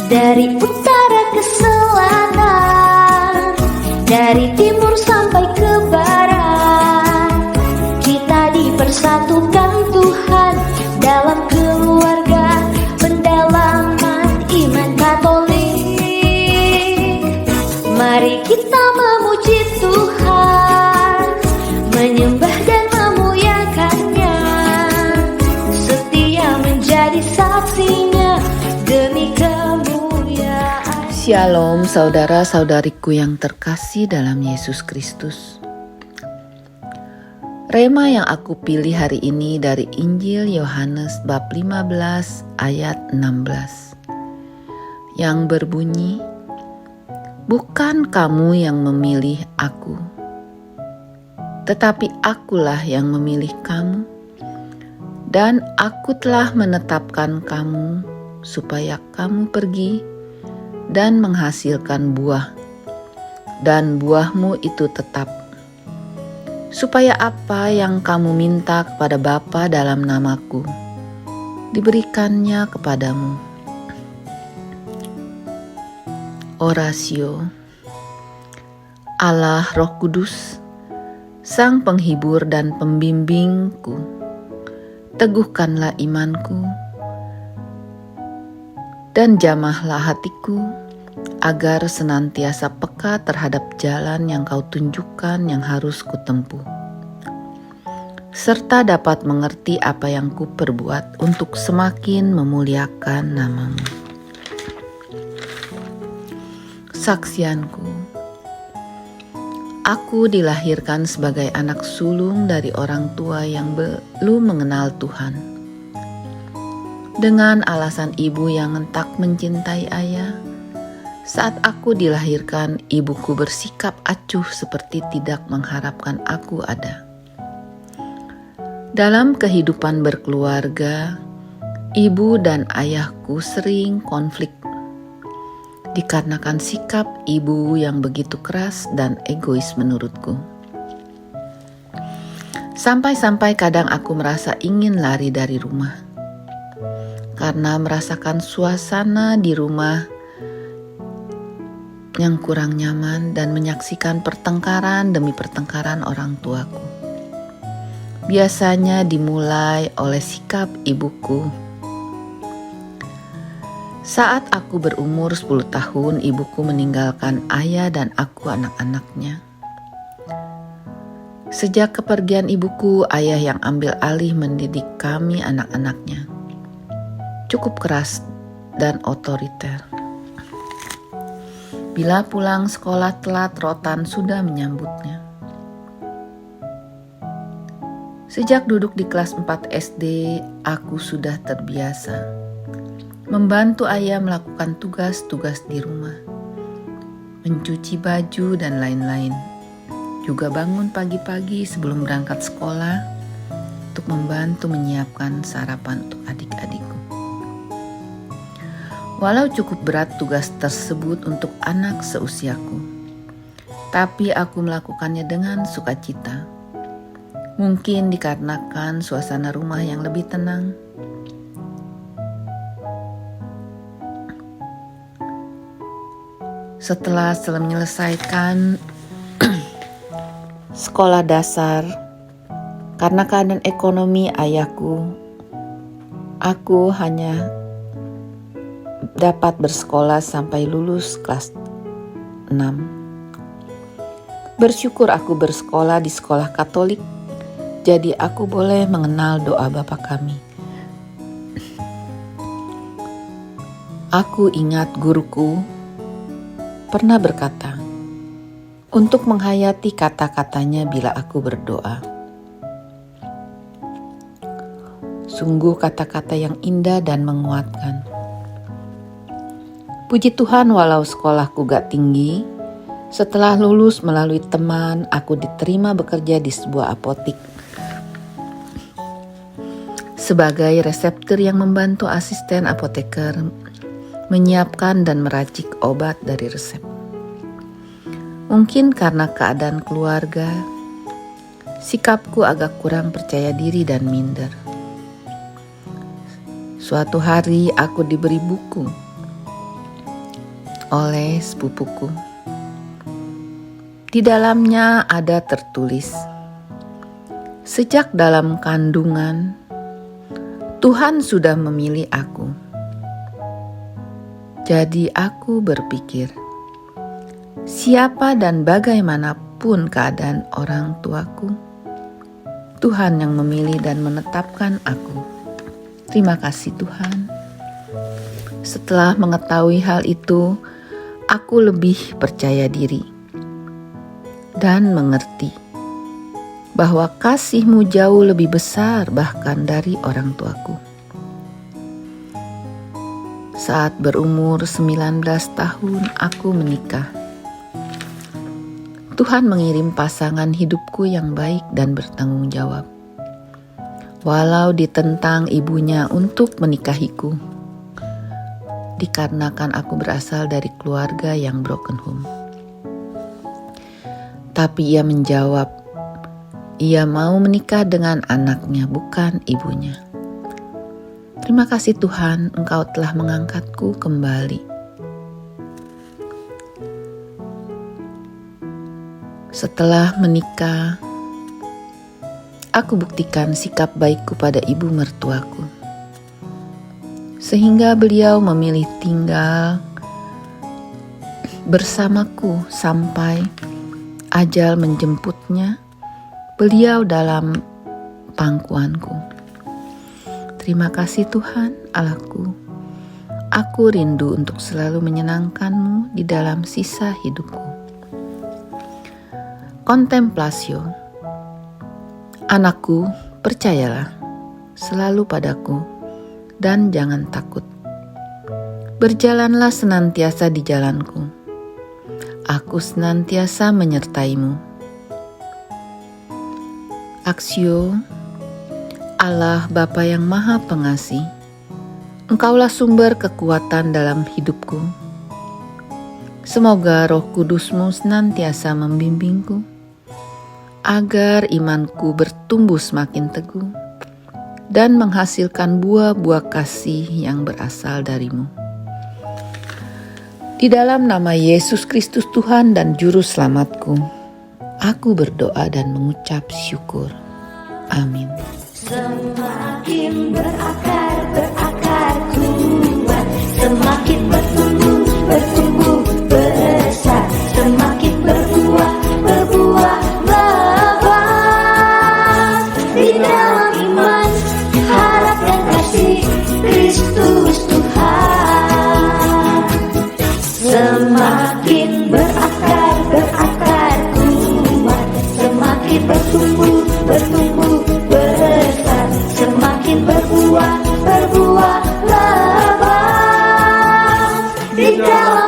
Dari utara ke selatan, dari timur sampai ke barat, kita dipersatukan Tuhan dalam keluarga pendalaman iman Katolik. Mari kita memuji Tuhan, menyembah dan memuliakannya, setia menjadi saksinya demi kemuliaan. Shalom saudara-saudariku yang terkasih dalam Yesus Kristus. Rema yang aku pilih hari ini dari Injil Yohanes bab 15 ayat 16 yang berbunyi, "Bukan kamu yang memilih aku, tetapi akulah yang memilih kamu, dan aku telah menetapkan kamu supaya kamu pergi dan menghasilkan buah, dan buahmu itu tetap, supaya apa yang kamu minta kepada Bapa dalam namaku, diberikannya kepadamu." Orasio. Allah Roh Kudus, Sang Penghibur dan Pembimbingku, teguhkanlah imanku, dan jamahlah hatiku, agar senantiasa peka terhadap jalan yang kau tunjukkan yang harus kutempuh, serta dapat mengerti apa yang kuperbuat untuk semakin memuliakan namamu. Saksianku. Aku dilahirkan sebagai anak sulung dari orang tua yang belum mengenal Tuhan. Dengan alasan ibu yang entak mencintai ayah, saat aku dilahirkan, ibuku bersikap acuh seperti tidak mengharapkan aku ada. Dalam kehidupan berkeluarga, ibu dan ayahku sering konflik dikarenakan sikap ibu yang begitu keras dan egois menurutku. Sampai-sampai kadang aku merasa ingin lari dari rumah, karena merasakan suasana di rumah yang kurang nyaman dan menyaksikan pertengkaran demi pertengkaran orang tuaku. Biasanya dimulai oleh sikap ibuku. Saat aku berumur 10 tahun, ibuku meninggalkan ayah dan aku anak-anaknya. Sejak kepergian ibuku, ayah yang ambil alih mendidik kami anak-anaknya. Cukup keras dan otoriter. Bila pulang sekolah telat, rotan sudah menyambutnya. Sejak duduk di kelas 4 SD, aku sudah terbiasa membantu ayah melakukan tugas-tugas di rumah, mencuci baju dan lain-lain. Juga bangun pagi-pagi sebelum berangkat sekolah untuk membantu menyiapkan sarapan untuk adik-adikku. Walau cukup berat tugas tersebut untuk anak seusiaku, tapi aku melakukannya dengan sukacita. Mungkin dikarenakan suasana rumah yang lebih tenang. Setelah menyelesaikan sekolah dasar, karena keadaan ekonomi ayahku, aku hanya dapat bersekolah sampai lulus kelas 6. Bersyukur aku bersekolah di sekolah Katolik, jadi aku boleh mengenal doa Bapa kami. Aku ingat guruku pernah berkata, untuk menghayati kata-katanya bila aku berdoa. Sungguh kata-kata yang indah dan menguatkan. Puji Tuhan, walau sekolahku gak tinggi, setelah lulus melalui teman, aku diterima bekerja di sebuah apotik sebagai reseptur yang membantu asisten apoteker menyiapkan dan meracik obat dari resep. Mungkin karena keadaan keluarga, sikapku agak kurang percaya diri dan minder. Suatu hari aku diberi buku oleh sepupuku. Di dalamnya ada tertulis, "Sejak dalam kandungan, Tuhan sudah memilih aku." Jadi aku berpikir, siapa dan bagaimanapun keadaan orang tuaku, Tuhan yang memilih dan menetapkan aku. Terima kasih Tuhan. Setelah mengetahui hal itu, aku lebih percaya diri dan mengerti bahwa kasih-Mu jauh lebih besar bahkan dari orang tuaku. Saat berumur 19 tahun aku menikah. Tuhan mengirim pasangan hidupku yang baik dan bertanggung jawab. Walau ditentang ibunya untuk menikahiku, dikarenakan aku berasal dari keluarga yang broken home. Tapi ia menjawab, ia mau menikah dengan anaknya, bukan ibunya. Terima kasih Tuhan, Engkau telah mengangkatku kembali. Setelah menikah, aku buktikan sikap baikku pada ibu mertuaku, sehingga beliau memilih tinggal bersamaku sampai ajal menjemputnya, beliau dalam pangkuanku. Terima kasih Tuhan Allahku, aku rindu untuk selalu menyenangkan-Mu di dalam sisa hidupku. Kontemplasio. Anakku, percayalah selalu padaku dan jangan takut. Berjalanlah senantiasa di jalanku. Aku senantiasa menyertai-Mu. Aksio. Allah Bapa yang Maha Pengasih, Engkaulah sumber kekuatan dalam hidupku. Semoga Roh Kudus-Mu senantiasa membimbingku, agar imanku bertumbuh semakin teguh dan menghasilkan buah-buah kasih yang berasal dari-Mu. Di dalam nama Yesus Kristus Tuhan dan Juru Selamatku, aku berdoa dan mengucap syukur. Amin. Semakin berakar kuat, semakin bertumbuh besar, semakin berbuah lebat di dalam iman, harap dan kasih Kristus Tuhan. Semakin berakar kuat, semakin bertumbuh besar, semakin berbuah lebat di dalam